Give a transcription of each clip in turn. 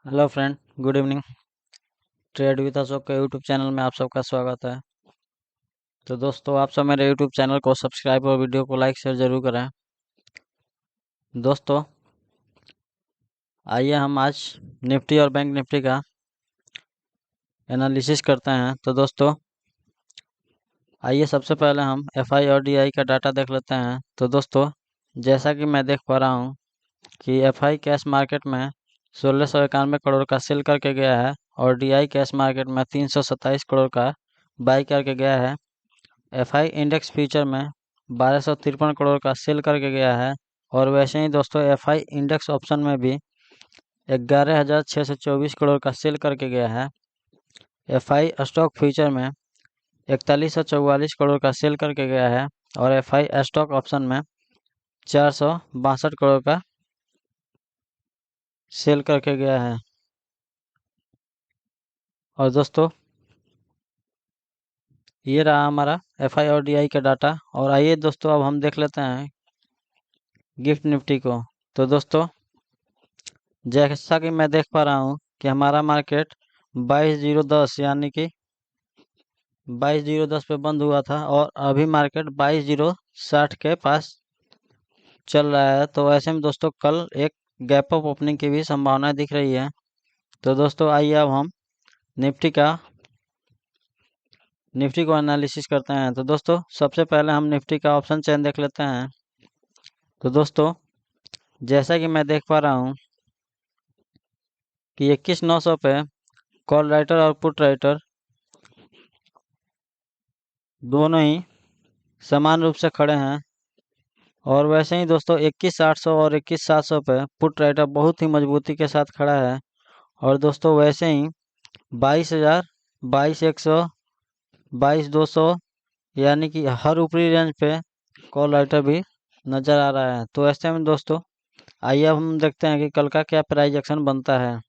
Hello friend, good evening. Trade with Ashok के YouTube channel में आप सबका स्वागत है। तो दोस्तों, आप सब मेरे यूट्यूब चैनल को सब्सक्राइब और वीडियो को लाइक शेयर जरूर करें। दोस्तों, आइए हम आज निफ्टी और बैंक निफ्टी का एनालिसिस करते हैं। तो दोस्तों, आइए सबसे पहले हम एफआई और डीआई का डाटा देख लेते हैं। तो दोस्तों, जैसा कि मैं देख पा रहा हूँ कि एफआई कैश मार्केट में 1691 करोड़ का सेल करके गया है और डीआई कैश मार्केट में 327 करोड़ का बाई करके गया है। एफआई इंडेक्स फ्यूचर में 1253 करोड़ का सेल करके गया है और वैसे ही दोस्तों एफआई इंडेक्स ऑप्शन में भी 11,624 करोड़ का सेल करके गया है। एफआई स्टॉक फ्यूचर में 4144 करोड़ का सेल करके गया है और एफआई स्टॉक ऑप्शन में 462 करोड़ का सेल करके गया है। और दोस्तों, ये रहा हमारा एफआई और डीआई का डाटा। और आइए दोस्तों, अब हम देख लेते हैं गिफ्ट निफ्टी को। तो दोस्तों, जैसा कि मैं देख पा रहा हूँ कि हमारा मार्केट 22,010 यानी कि 22,010 पे बंद हुआ था और अभी मार्केट 22,060 के पास चल रहा है। तो ऐसे में दोस्तों कल एक गैप अप ओपनिंग की भी संभावना दिख रही है। तो दोस्तों, आइए अब हम निफ्टी को एनालिसिस करते हैं। तो दोस्तों, सबसे पहले हम निफ्टी का ऑप्शन चेन देख लेते हैं। तो दोस्तों, जैसा कि मैं देख पा रहा हूँ कि 21,900 पे कॉल राइटर और पुट राइटर दोनों ही समान रूप से खड़े हैं। और वैसे ही दोस्तों 21,800 और 21,700 पे पुट राइटर बहुत ही मजबूती के साथ खड़ा है। और दोस्तों वैसे ही 22,000, 22,100, 22,200 यानी कि हर ऊपरी रेंज पे कॉल राइटर भी नज़र आ रहा है। तो ऐसे में दोस्तों, आइए अब हम देखते हैं कि कल का क्या प्राइस एक्शन बनता है।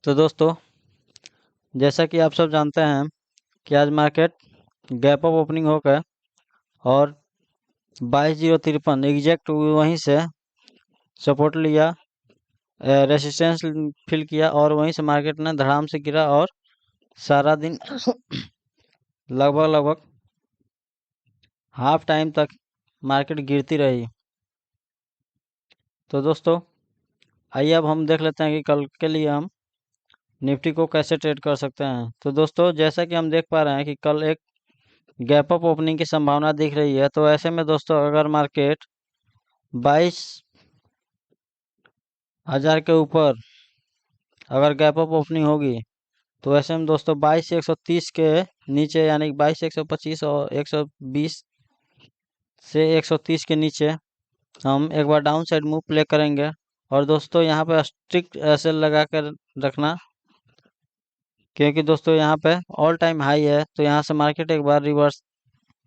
तो दोस्तों, जैसा कि आप सब जानते हैं कि आज मार्केट गैप अप ओपनिंग होकर और 22,053 एग्जैक्ट वहीं से सपोर्ट लिया, रेसिस्टेंस फील किया और वहीं से मार्केट ने धड़ाम से गिरा और सारा दिन लगभग लगभग हाफ टाइम तक मार्केट गिरती रही। तो दोस्तों, आइए अब हम देख लेते हैं कि कल के लिए हम निफ्टी को कैसे ट्रेड कर सकते हैं। तो दोस्तों, जैसा कि हम देख पा रहे हैं कि कल एक गैप अप ओपनिंग की संभावना दिख रही है। तो ऐसे में दोस्तों, अगर मार्केट 22,000 के ऊपर अगर गैप अप ओपनिंग होगी तो ऐसे में दोस्तों 22,130 के नीचे यानी कि 22,125 और 120 से 130 के नीचे हम एक बार डाउन साइड मूव प्ले करेंगे। और दोस्तों, यहाँ पे स्ट्रिक्ट एसएल लगा कर रखना, क्योंकि दोस्तों यहाँ पे ऑल टाइम हाई है। तो यहाँ से मार्केट एक बार रिवर्स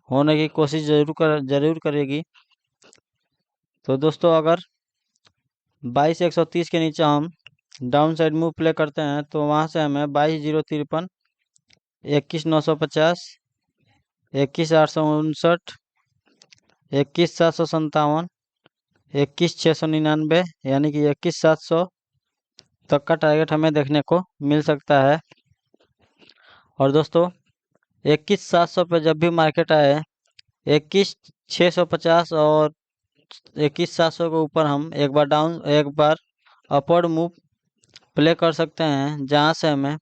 होने की कोशिश जरूर करेगी। तो दोस्तों, अगर 22,130 के नीचे हम डाउन साइड मूव प्ले करते हैं तो वहाँ से हमें 22,053, 21,950, 21,859, 21,757, 21,699 यानी कि 21,700 तक का टारगेट हमें देखने को मिल सकता है। और दोस्तों, 21,700 पे जब भी मार्केट आए 21,650 और 21,700 के ऊपर हम एक बार अपवर्ड मूव प्ले कर सकते हैं, जहां से हमें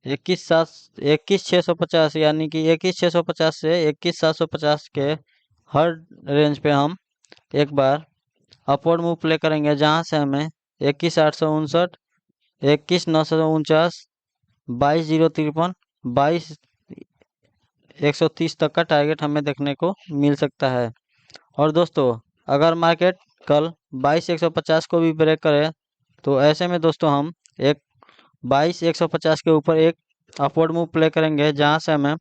21,650 यानी कि 21,650 से 21,750 के हर रेंज पे हम एक बार अपवर्ड मूव प्ले करेंगे, जहां से हमें 21,859, 21,949, 22,053, 22,130 तक का टारगेट हमें देखने को मिल सकता है। और दोस्तों, अगर मार्केट कल 22,150 को भी ब्रेक करे तो ऐसे में दोस्तों हम एक 22,150 के ऊपर एक अपवर्ड मूव प्ले करेंगे, जहां से हमें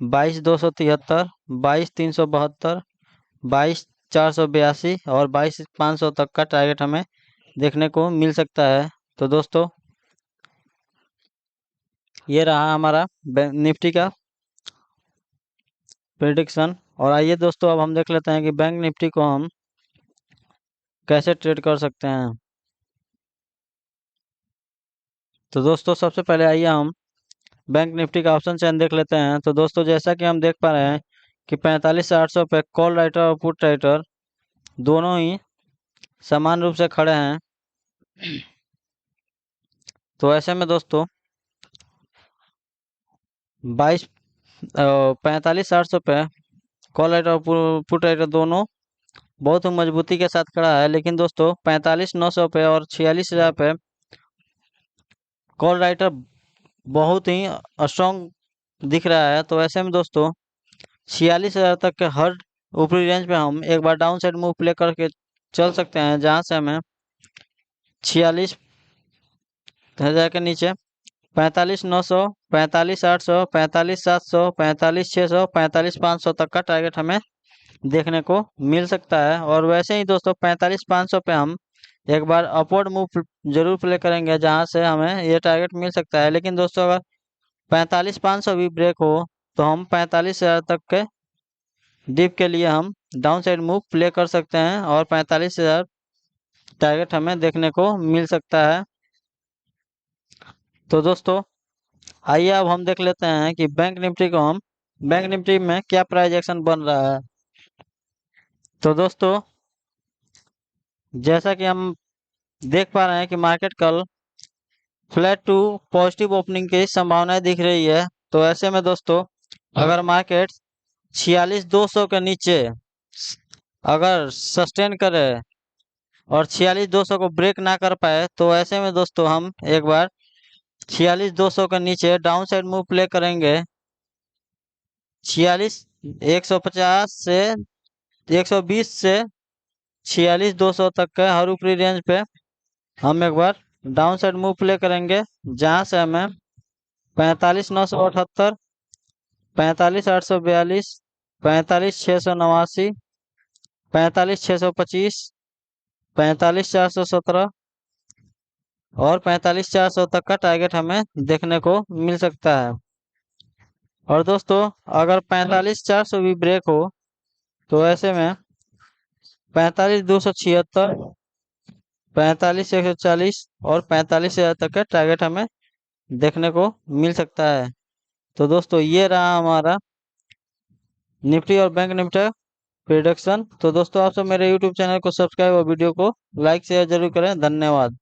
22,273, 22,372, 22,482 और 22,500 तक का टारगेट हमें देखने को मिल सकता है। तो दोस्तों, ये रहा हमारा निफ्टी का प्रेडिक्शन। और आइए दोस्तों, अब हम देख लेते हैं कि बैंक निफ्टी को हम कैसे ट्रेड कर सकते हैं। तो दोस्तों सबसे पहले आइए हम बैंक निफ्टी का ऑप्शन चैन देख लेते हैं। तो दोस्तों जैसा कि हम देख पा रहे हैं कि 45,800 पे कॉल राइटर और पुट राइटर दोनों ही समान रूप से खड़े हैं। तो ऐसे में दोस्तों 45,800 पे कॉल राइटर और पुट राइटर दोनों बहुत ही मजबूती के साथ खड़ा है। लेकिन दोस्तों 45,900 पे और 46,000 पे कॉल राइटर बहुत ही स्ट्रॉन्ग दिख रहा है। तो ऐसे में दोस्तों 46,000 तक के हर ऊपरी रेंज पे हम एक बार डाउन साइड मूव प्ले करके चल सकते हैं, जहां से हमें 46,000 के नीचे 45,900, 45,800, 45,700, 45,600, 45,500 तक का टारगेट हमें देखने को मिल सकता है। और वैसे ही दोस्तों 45,500 पे हम एक बार अपवर्ड मूव जरूर प्ले करेंगे, जहां से हमें ये टारगेट मिल सकता है। लेकिन दोस्तों अगर 45,500 भी ब्रेक हो तो हम 45,000 तक के डिप के लिए हम डाउन साइड मूव प्ले कर सकते हैं और 45,000 टारगेट हमें देखने को मिल सकता है। तो दोस्तों आइए अब हम देख लेते हैं कि बैंक निफ्टी में क्या प्राइस एक्शन बन रहा है। तो दोस्तों जैसा कि हम देख पा रहे हैं कि मार्केट कल फ्लैट टू पॉजिटिव ओपनिंग की संभावनाएं दिख रही है। तो ऐसे में दोस्तों अगर मार्केट 46,200 के नीचे अगर सस्टेन करे और 46,200 को ब्रेक ना कर पाए, तो ऐसे में दोस्तों हम एक बार 46,200 के नीचे डाउन साइड मूव प्ले करेंगे। 150 से 120 से 46,200 तक के हर ऊपरी रेंज पे हम एक बार डाउन साइड मूव प्ले करेंगे, जहां से हमें 45,978, 45,842, 45,689, 45,625, 45,417 और 45,400 तक का टारगेट हमें देखने को मिल सकता है। और दोस्तों अगर 45,400 भी ब्रेक हो तो ऐसे में 45,276, 45,140 और 45,000 तक का टारगेट हमें देखने को मिल सकता है। तो दोस्तों ये रहा हमारा निफ्टी और बैंक निफ्टी प्रिडिक्शन। तो दोस्तों आप सब मेरे यूट्यूब चैनल को सब्सक्राइब और वीडियो को लाइक शेयर जरूर करें। धन्यवाद।